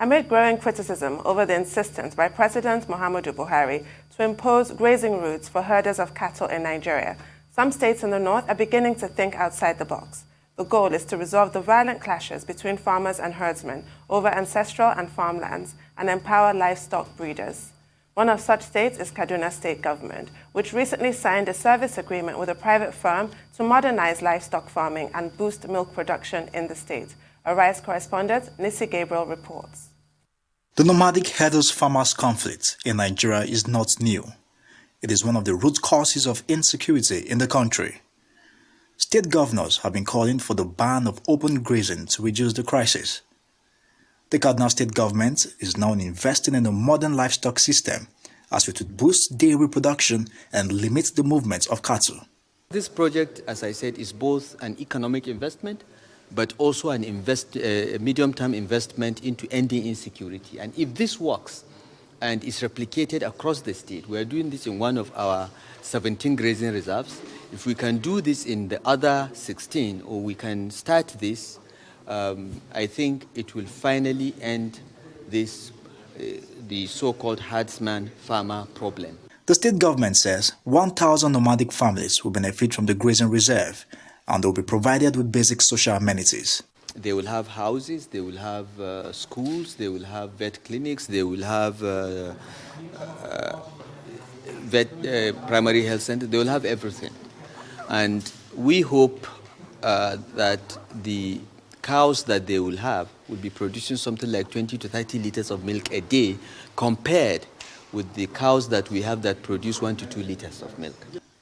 amid growing criticism over the insistence by President Muhammadu Buhari to impose grazing routes for herders of cattle in Nigeria, some states in the north are beginning to think outside the box. The goal is to resolve the violent clashes between farmers and herdsmen over ancestral and farmlands and empower livestock breeders. One of such states is Kaduna State government, which recently signed a service agreement with a private firm to modernize livestock farming and boost milk production in the state. Arise correspondent Nisi Gabriel reports. The nomadic herders-farmers conflict in Nigeria is not new. It is one of the root causes of insecurity in the country. State governors have been calling for the ban of open grazing to reduce the crisis. The Kaduna State government is now investing in a modern livestock system as it would boost dairy production and limit the movement of cattle. This project, as I said, is both an economic investment but also an medium-term investment into ending insecurity. And if this works and is replicated across the state, we are doing this in one of our 17 grazing reserves. If we can do this in the other 16, or we can start this, I think it will finally end this, the so-called herdsman-farmer problem. The state government says 1,000 nomadic families will benefit from the grazing reserve, and they will be provided with basic social amenities. They will have houses, they will have schools, they will have vet clinics, they will have primary health centers, they will have everything. And we hope that the cows that they will have will be producing something like 20 to 30 liters of milk a day compared with the cows that we have that produce 1 to 2 liters of milk.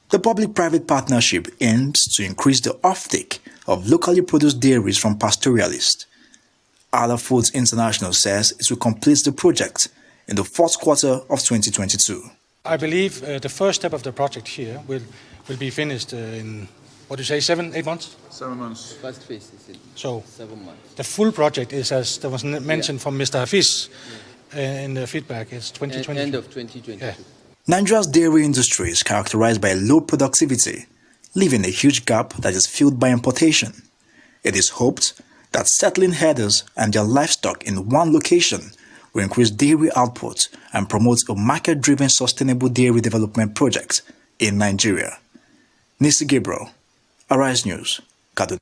The public-private partnership aims to increase the offtake of locally produced dairies from pastoralists. Ala Foods International says it will complete the project in the fourth quarter of 2022. I believe the first step of the project here will be finished in, 7, 8 months? 7 months. First phase is in 7 months. The full project is, as there was mentioned from Mr. Hafiz in the feedback, is 2022. End of 2022. Yeah. Nigeria's dairy industry is characterized by low productivity, leaving a huge gap that is filled by importation. It is hoped that settling herders and their livestock in one location will increase dairy output and promote a market-driven sustainable dairy development project in Nigeria. Nisi Gabriel, Arise News, Kaduna.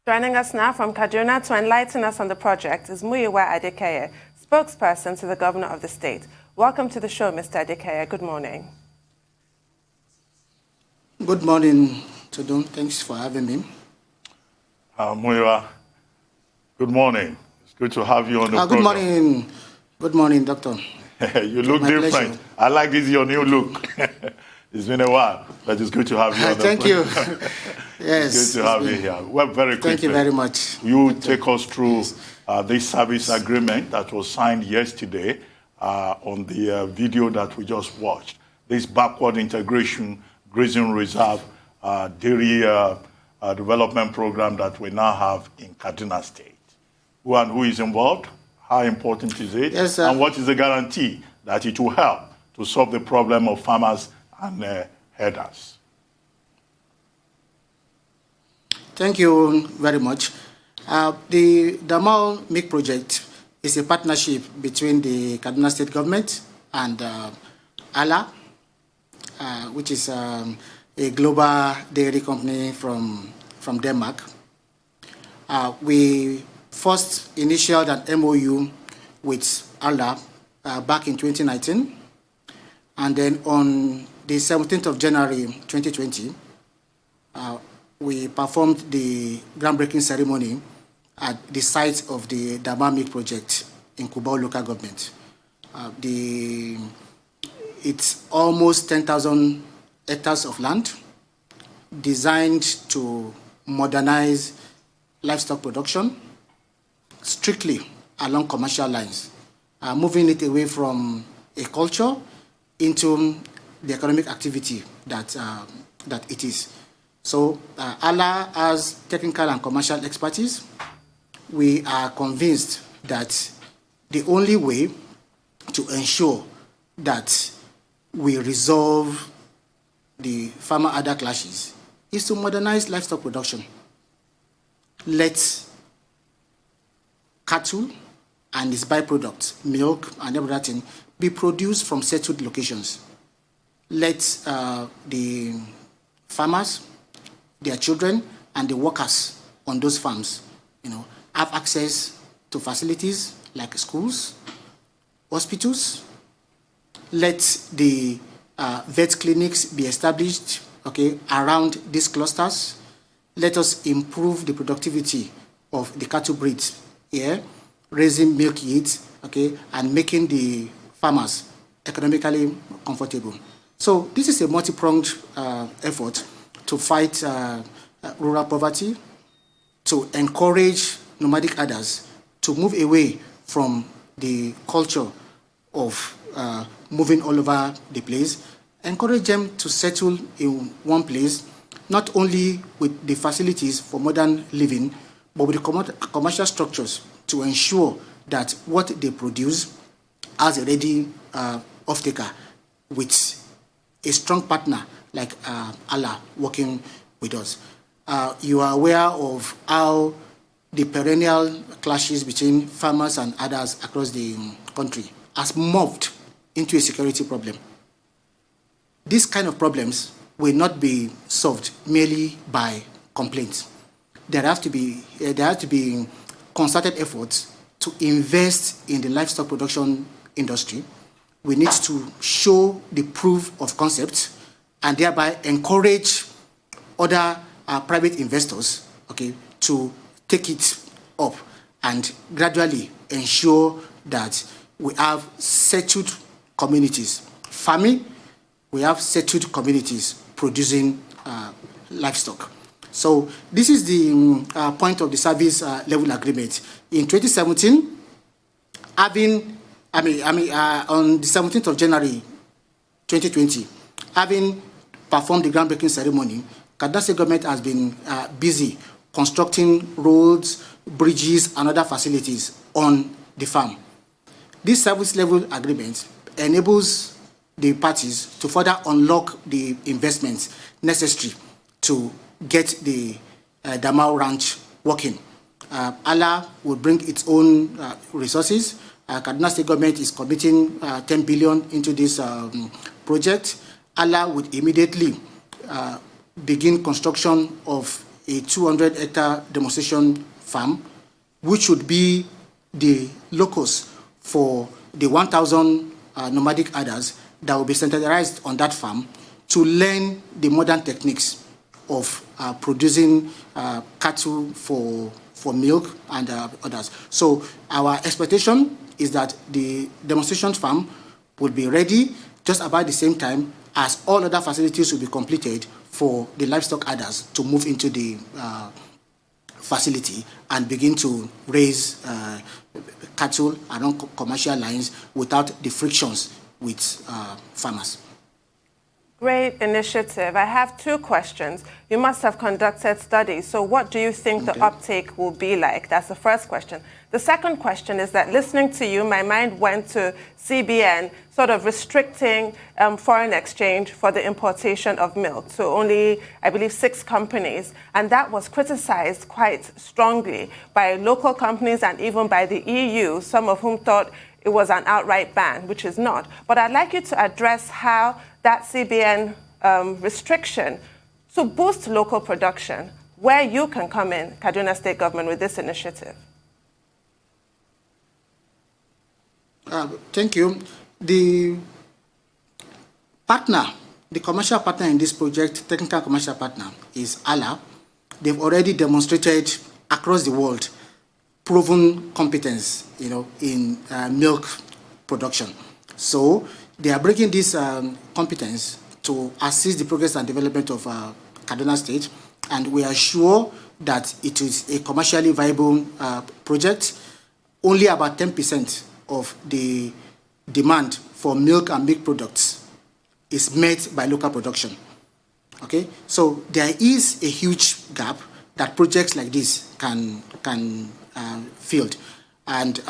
Joining us now from Kaduna to enlighten us on the project is Muyiwa Adekeye, spokesperson to the governor of the state. Welcome to the show, Mr. Adekeye. Good morning. Good morning, Tudun. Thanks for having me. Muyiwa, good morning. It's good to have you on the program. Good morning. Good morning, Doctor. You look different. Pleasure. I like this, your new look. It's been a while, but it's good to have you on the Thank program. you. Yes. It's good to have you here. Well, very quickly. Thank you very much. You take us through this service agreement that was signed yesterday on the video that we just watched. This backward integration grazing reserve dairy development program that we now have in Kaduna State. Who and who is involved? How important is it? Yes, sir. And what is the guarantee that it will help to solve the problem of farmers and herders? Thank you very much. The Damal Milk Project is a partnership between the Kaduna State government and ALA, which is a global dairy company from Denmark. We first initiated an MOU with ALA back in 2019, and then on the 17th of January 2020, we performed the groundbreaking ceremony at the site of the Damal Milk Project in Kubau local government. It's almost 10,000 hectares of land designed to modernize livestock production strictly along commercial lines, moving it away from a culture into the economic activity that it is. So ALA has technical and commercial expertise. We are convinced that the only way to ensure that we resolve the farmer-herder clashes is to modernize livestock production. Let cattle and its byproducts, milk and everything, be produced from settled locations. Let the farmers, their children, and the workers on those farms, have access to facilities like schools, hospitals. Let the vet clinics be established, around these clusters. Let us improve the productivity of the cattle breeds here, raising milk yields, and making the farmers economically comfortable. So this is a multi-pronged effort to fight rural poverty, to encourage nomadic herders to move away from the culture of moving all over the place, encourage them to settle in one place, not only with the facilities for modern living, but with the commercial structures to ensure that what they produce has a ready off-taker with a strong partner like Allah working with us. You are aware of how the perennial clashes between farmers and others across the country has morphed into a security problem. These kind of problems will not be solved merely by complaints. There have to be concerted efforts to invest in the livestock production industry. We need to show the proof of concept and thereby encourage other private investors, to take it up and gradually ensure that we have settled communities farming, we have settled communities producing livestock. So this is the point of the service level agreement. In 2017, on the 17th of January 2020, having performed the groundbreaking ceremony, Kaduna State government has been busy constructing roads, bridges, and other facilities on the farm. This service level agreement enables the parties to further unlock the investments necessary to get the Damao Ranch working. Allah will bring its own resources. Kaduna State government is committing 10 billion into this project. Allah would immediately begin construction of a 200-hectare demonstration farm, which would be the locus for the 1,000 nomadic herders that will be centralized on that farm to learn the modern techniques of producing cattle for milk and others. So our expectation is that the demonstration farm will be ready just about the same time as all other facilities will be completed for the livestock herders to move into the facility and begin to raise cattle along commercial lines without the frictions with farmers. Great initiative. I have two questions. You must have conducted studies. So what do you think the uptake will be like? That's the first question. The second question is that listening to you, my mind went to CBN sort of restricting foreign exchange for the importation of milk to only, I believe, 6 companies. And that was criticized quite strongly by local companies and even by the EU, some of whom thought it was an outright ban, which is not. But I'd like you to address how that CBN restriction to boost local production, where you can come in, Kaduna State government, with this initiative. Thank you. The partner, the commercial partner in this project, technical commercial partner, is Allah. They've already demonstrated across the world proven competence, in milk production. So they are bringing this competence to assist the progress and development of Kaduna State, and we are sure that it is a commercially viable project. Only about 10% of the demand for milk and milk products is met by local production. So there is a huge gap that projects like this can fill. And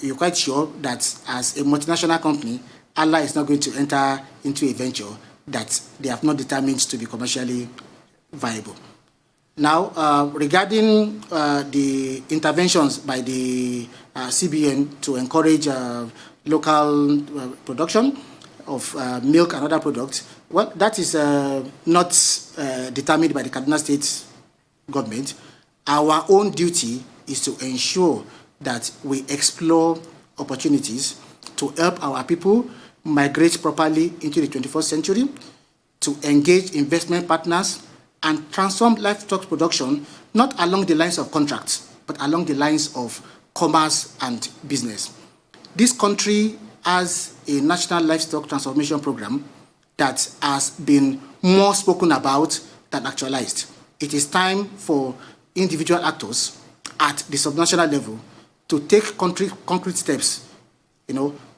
you're quite sure that as a multinational company, Allah is not going to enter into a venture that they have not determined to be commercially viable. Now, regarding the interventions by the CBN to encourage local production of milk and other products, well, that is not determined by the Kaduna State government. Our own duty is to ensure that we explore opportunities to help our people migrate properly into the 21st century, to engage investment partners and transform livestock production not along the lines of contracts, but along the lines of commerce and business. This country has a national livestock transformation program that has been more spoken about than actualized. It is time for individual actors at the subnational level to take concrete steps,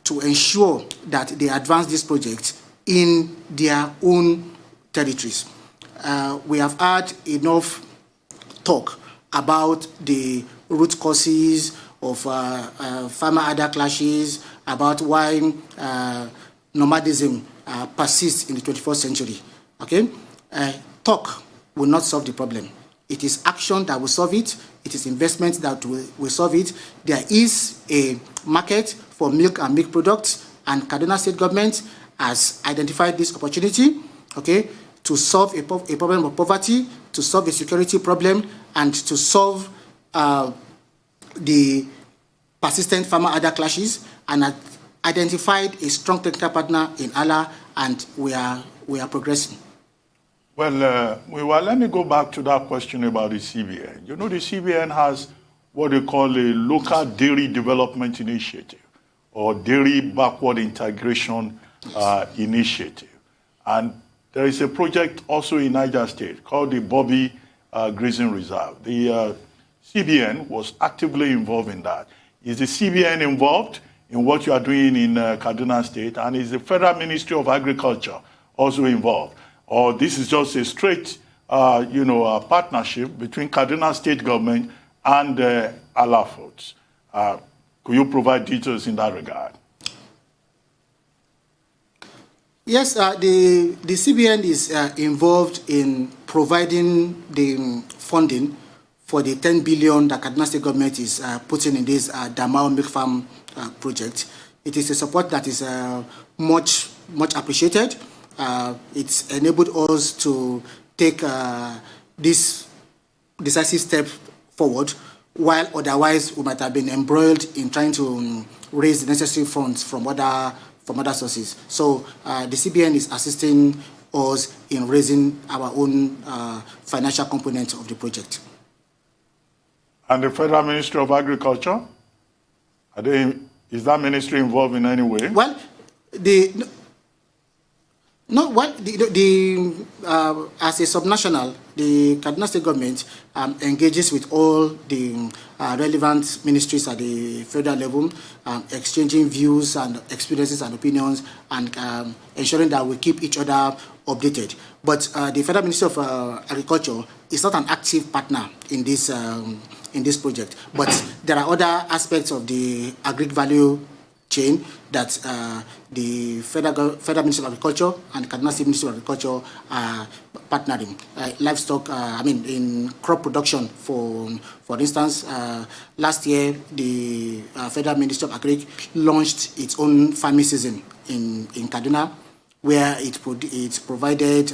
to ensure that they advance this project in their own territories. We have had enough talk about the root causes of farmer-adder clashes, about why nomadism persists in the 21st century. Okay? Talk will not solve the problem. It is action that will solve it. It is investment that will solve it. There is a market for milk and milk products, and Kaduna State government has identified this opportunity, okay, to solve a problem of poverty, to solve a security problem, and to solve the persistent farmer-adder clashes, and identified a strong technical partner in Allah, and we are progressing. Well, let me go back to that question about the CBN. The CBN has what they call a local dairy development initiative, or dairy backward integration initiative. And there is a project also in Niger State called the Bobby Grazing Reserve. The CBN was actively involved in that. Is the CBN involved in what you are doing in Kaduna State? And is the Federal Ministry of Agriculture also involved? Or this is just a straight, a partnership between Kaduna State government and Allah Foods? Could you provide details in that regard? Yes, the CBN is involved in providing the funding for the 10 billion that Kaduna State government is putting in this Damao Milk Farm project. It is a support that is much appreciated. It's enabled us to take this decisive step forward, while otherwise we might have been embroiled in trying to raise the necessary funds from other sources. So the CBN is assisting us in raising our own financial component of the project. And the Federal Ministry of Agriculture, is that ministry involved in any way? Well, as a subnational, the Kaduna State government engages with all the relevant ministries at the federal level, exchanging views and experiences and opinions, and ensuring that we keep each other updated. But the Federal Ministry of Agriculture is not an active partner in this project. But there are other aspects of the agri-value chain that the Federal Ministry of Agriculture and Kaduna State Ministry of Agriculture are partnering. Livestock, in crop production, for instance, last year the Federal Ministry of Agriculture launched its own farming season in Kaduna, where it provided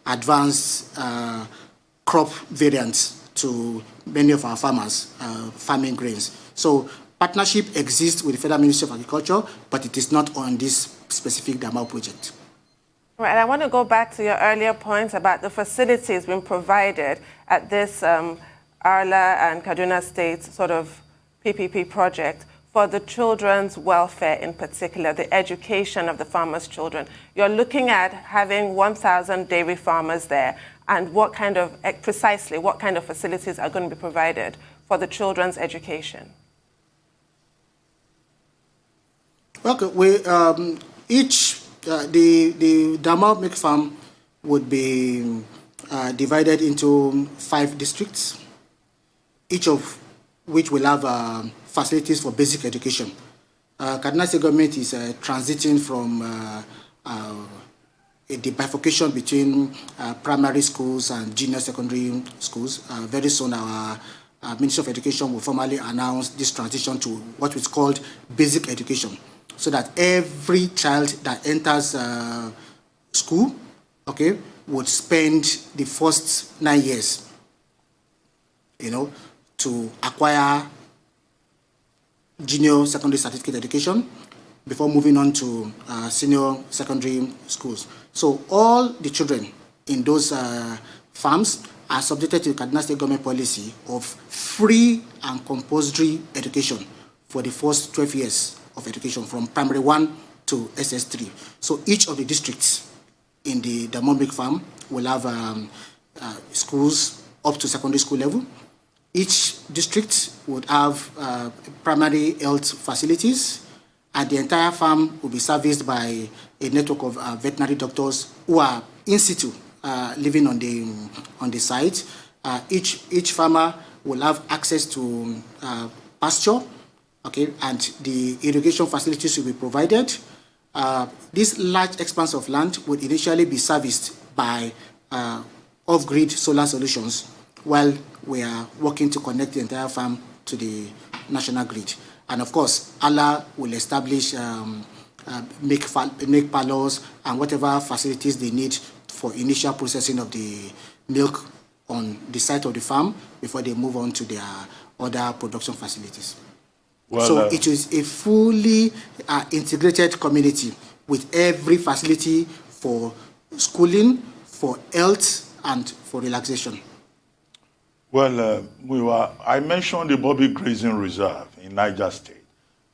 advanced crop variants to many of our farmers farming grains. So partnership exists with the Federal Ministry of Agriculture, but it is not on this specific Damao project. Right, and I want to go back to your earlier points about the facilities being provided at this Arla and Kaduna State sort of PPP project for the children's welfare in particular, the education of the farmers' children. You're looking at having 1,000 dairy farmers there, and precisely what kind of facilities are going to be provided for the children's education? Okay, the Damao Milk Farm would be divided into 5 districts, each of which will have facilities for basic education. Kaduna State government is transiting from the bifurcation between primary schools and junior secondary schools. Very soon our Ministry of Education will formally announce this transition to what is called basic education, so that every child that enters school, okay, would spend the first 9 years, to acquire junior secondary certificate education before moving on to senior secondary schools. So all the children in those farms are subjected to the Kaduna State government policy of free and compulsory education for the first 12 years of education, from primary 1 to SS3. So each of the districts in the Damomic farm will have schools up to secondary school level. Each district would have primary health facilities, and the entire farm will be serviced by a network of veterinary doctors who are in situ, living on the site. Each farmer will have access to pasture, okay, and the irrigation facilities will be provided. This large expanse of land would initially be serviced by off-grid solar solutions, while we are working to connect the entire farm to the national grid. And of course, Allah will establish milk parlors and whatever facilities they need for initial processing of the milk on the site of the farm before they move on to their other production facilities. Well, so it is a fully integrated community with every facility for schooling, for health, and for relaxation. Well, Muyiwa, I mentioned the Bobby Grazing Reserve in Niger State,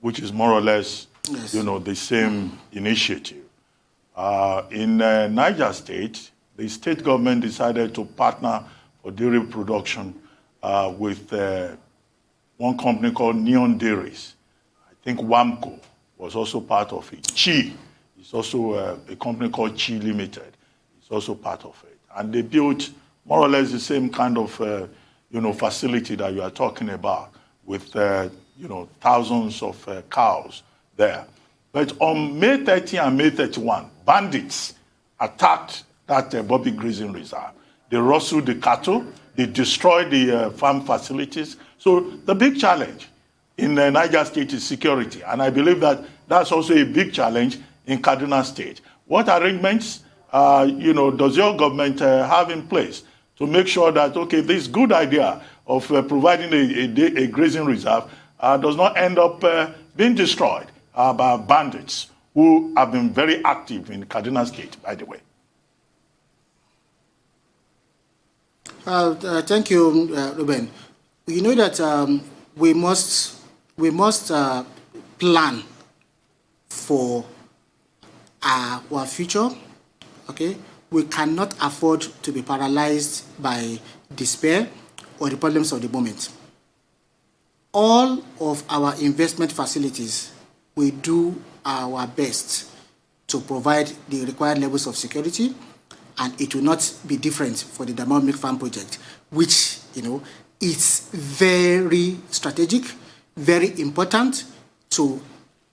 which is more or less, yes, the same initiative. In Niger State, the state government decided to partner for dairy production with one company called Neon Dairies. I think WAMCO was also part of it. Chi is also a company called Chi Limited. It's also part of it. And they built more or less the same kind of facility that you are talking about with, thousands of cows there. But on May 30 and May 31, bandits attacked that Bobby Grazing Reserve. They rustled the cattle, they destroyed the farm facilities. So the big challenge in Niger State is security. And I believe that that's also a big challenge in Kaduna State. What arrangements, does your government have in place to make sure that, okay, this good idea of providing a grazing reserve does not end up being destroyed by bandits who have been very active in Kaduna State, by the way? Thank you, Ruben. You know that we must plan for our future, okay? We cannot afford to be paralyzed by despair or the problems of the moment. All of our investment facilities, we do our best to provide the required levels of security, and it will not be different for the Damar Milk Farm project, which, is very strategic, very important to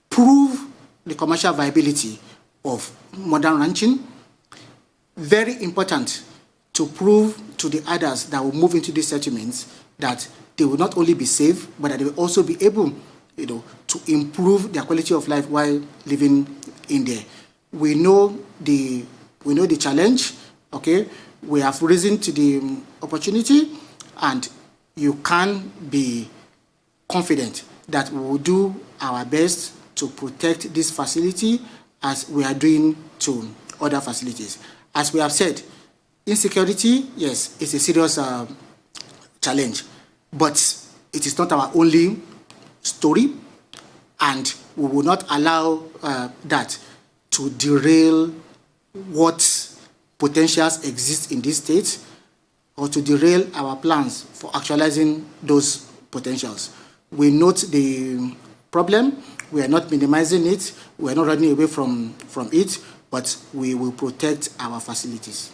prove the commercial viability of modern ranching, very important to prove to the others that will move into these settlements that they will not only be safe, but that they will also be able, to improve their quality of life while living in there. We know the challenge, okay? We have risen to the opportunity, and you can be confident that we will do our best to protect this facility as we are doing to other facilities. As we have said, insecurity, yes, it's a serious challenge, but it is not our only story, and we will not allow that to derail what potentials exist in this state or to derail our plans for actualizing those potentials. We note the problem, we are not minimizing it, we are not running away from it, but we will protect our facilities.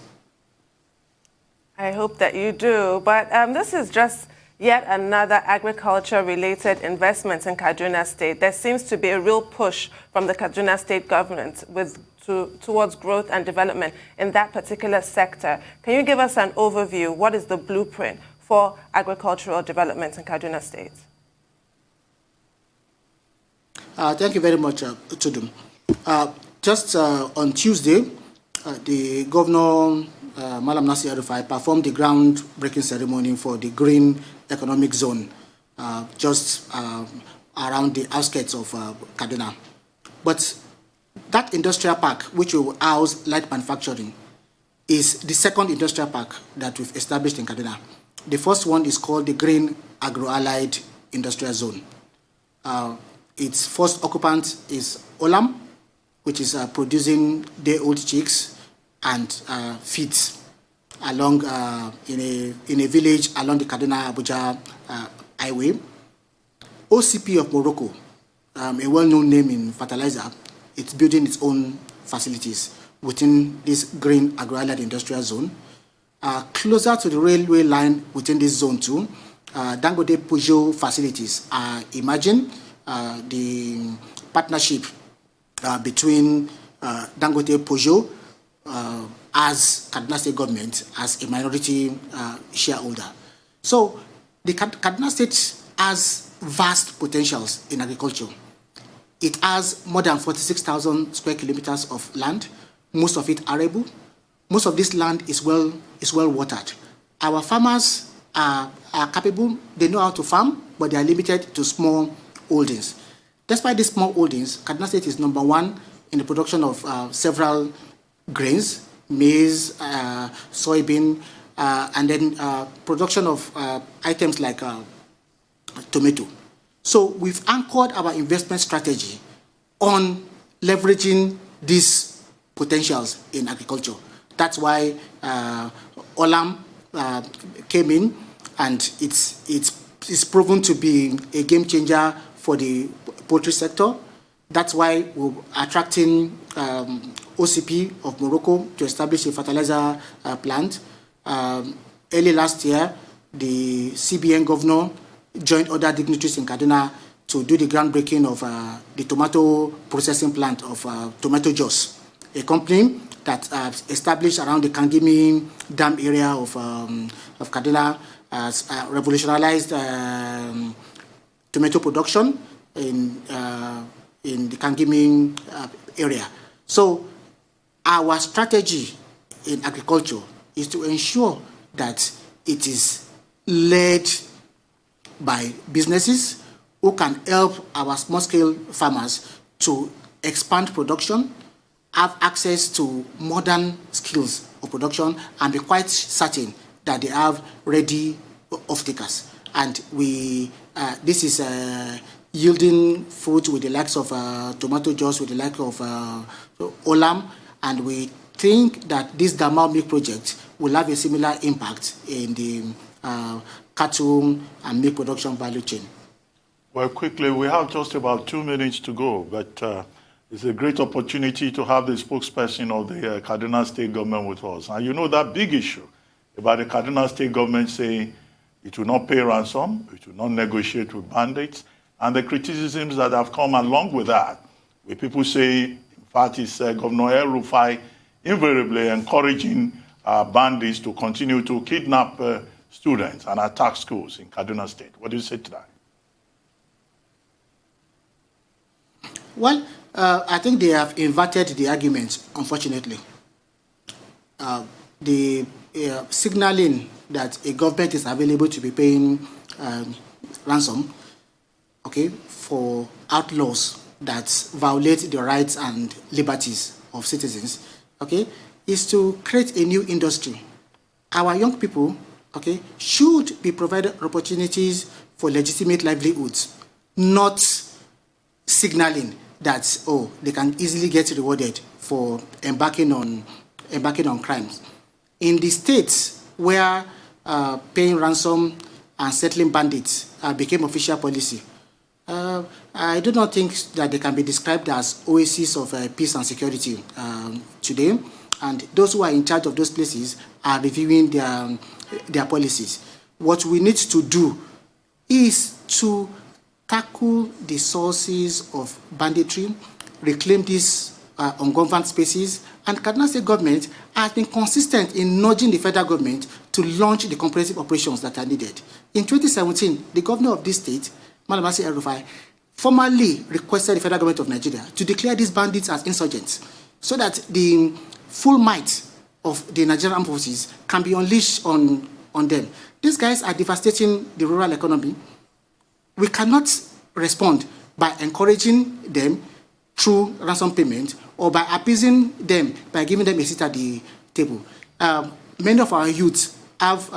I hope that you do, but this is just yet another agriculture-related investment in Kaduna State. There seems to be a real push from the Kaduna State government towards growth and development in that particular sector. Can you give us an overview? What is the blueprint for agricultural development in Kaduna State? Thank you very much, Tudum. Just on Tuesday, the Governor, Malam Nasir Arufai, performed the groundbreaking ceremony for the Green Economic Zone, just around the outskirts of Kaduna. But that industrial park, which will house light manufacturing, is the second industrial park that we've established in Kaduna. The first one is called the Green Agro-Allied Industrial Zone. Its first occupant is Olam, which is producing day-old chicks and feeds along in a village along the Kaduna-Abuja highway. OCP of Morocco, a well-known name in fertilizer, it's building its own facilities within this Green Agro-Allied Industrial Zone. Closer to the railway line within this zone too, Dangote Peugeot facilities are emerging. The partnership between Dangote Peugeot as Kaduna State government as a minority shareholder. So the Kaduna State has vast potentials in agriculture. It has more than 46,000 square kilometers of land, most of it arable. Most of this land is well watered. Our farmers are capable, they know how to farm, but they are limited to small holdings. Despite these small holdings, Kaduna State is number one in the production of several grains, maize, soybean, and then production of items like tomato. So we've anchored our investment strategy on leveraging these potentials in agriculture. That's why Olam came in, and it's proven to be a game changer for the poultry sector. That's why we're attracting OCP of Morocco to establish a fertilizer plant. Early last year, the CBN governor joined other dignitaries in Kaduna to do the groundbreaking of the tomato processing plant of Tomato Juice, a company that established around the Kangimi Dam area of Kaduna, revolutionized tomato production in the Kangimi area. So our strategy in agriculture is to ensure that it is led by businesses who can help our small-scale farmers to expand production, have access to modern skills of production, and be quite certain that they have ready off-takers. And this is yielding fruit with the likes of Tomato Juice, with the likes of Olam, and we think that this Damal milk project will have a similar impact in the cattle and milk production value chain. Well, quickly, we have just about 2 minutes to go, but it's a great opportunity to have the spokesperson of the Kaduna State government with us. And you know that big issue about the Kaduna State government saying it will not pay ransom, it will not negotiate with bandits, and the criticisms that have come along with that, where people say, in fact, it's Governor El-Rufai invariably encouraging bandits to continue to kidnap students and attack schools in Kaduna State. What do you say to that? Well, I think they have inverted the argument, unfortunately. The signaling that a government is available to be paying ransom, okay, for outlaws that violate the rights and liberties of citizens, okay, is to create a new industry. Our young people, okay, should be provided opportunities for legitimate livelihoods, not signaling that, oh, they can easily get rewarded for embarking on crimes. In the states where paying ransom and settling bandits became official policy, I do not think that they can be described as oases of peace and security today. And those who are in charge of those places are reviewing their policies. What we need to do is to tackle the sources of banditry, reclaim these ungoverned spaces, and Kaduna State government has been consistent in nudging the federal government to launch the comprehensive operations that are needed. In 2017, the governor of this state, Malam El-Rufai, formally requested the federal government of Nigeria to declare these bandits as insurgents so that the full might of the Nigerian armed forces can be unleashed on them. These guys are devastating the rural economy. We cannot respond by encouraging them through ransom payment or by appeasing them by giving them a seat at the table. Many of our youths have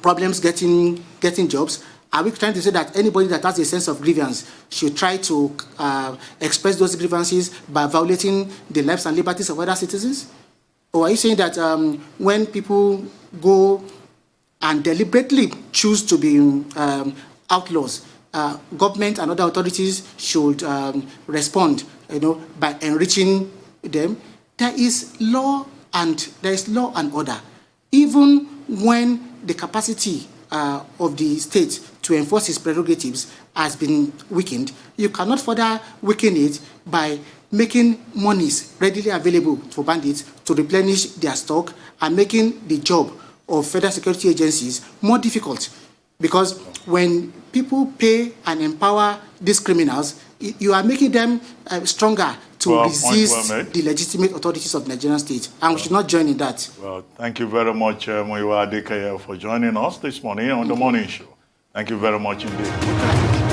problems getting jobs. Are we trying to say that anybody that has a sense of grievance should try to express those grievances by violating the lives and liberties of other citizens? Or are you saying that when people go and deliberately choose to be outlaws, government and other authorities should respond, by enriching them? There is law and order. Even when the capacity of the state to enforce its prerogatives has been weakened, you cannot further weaken it by making monies readily available for bandits to replenish their stock and making the job of federal security agencies more difficult. Because when people pay and empower these criminals, you are making them stronger to resist the legitimate authorities of the Nigerian state. And we should not join in that. Well, thank you very much, Muyiwa Adekeye, for joining us this morning on The Morning Show. Thank you very much indeed.